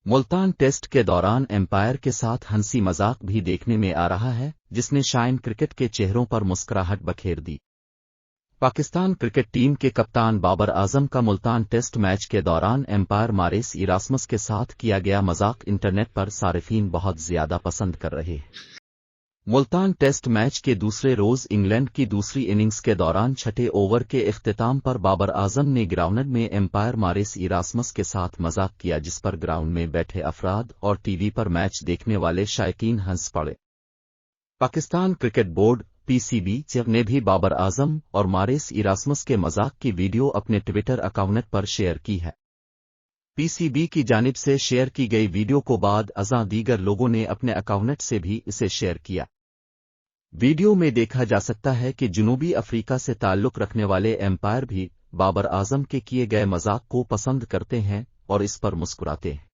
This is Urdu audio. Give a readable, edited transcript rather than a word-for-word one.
ملتان ٹیسٹ کے دوران امپائر کے ساتھ ہنسی مذاق بھی دیکھنے میں آ رہا ہے، جس نے شائن کرکٹ کے چہروں پر مسکراہٹ بکھیر دی۔ پاکستان کرکٹ ٹیم کے کپتان بابر اعظم کا ملتان ٹیسٹ میچ کے دوران امپائر ماریس ایراسمس کے ساتھ کیا گیا مذاق انٹرنیٹ پر صارفین بہت زیادہ پسند کر رہے ہیں۔ ملتان ٹیسٹ میچ کے دوسرے روز انگلینڈ کی دوسری اننگز کے دوران چھٹے اوور کے اختتام پر بابر اعظم نے گراؤنڈ میں امپائر ماریس ایراسمس کے ساتھ مذاق کیا، جس پر گراؤنڈ میں بیٹھے افراد اور ٹی وی پر میچ دیکھنے والے شائقین ہنس پڑے۔ پاکستان کرکٹ بورڈ پی سی بی نے بھی بابر اعظم اور ماریس ایراسمس کے مذاق کی ویڈیو اپنے ٹویٹر اکاؤنٹ پر شیئر کی ہے۔ پی سی بی کی جانب سے شیئر کی گئی ویڈیو کو بعد ازاں دیگر لوگوں نے اپنے اکاؤنٹ سے بھی اسے شیئر کیا۔ ویڈیو میں دیکھا جا سکتا ہے کہ جنوبی افریقہ سے تعلق رکھنے والے امپائر بھی بابر اعظم کے کیے گئے مذاق کو پسند کرتے ہیں اور اس پر مسکراتے ہیں۔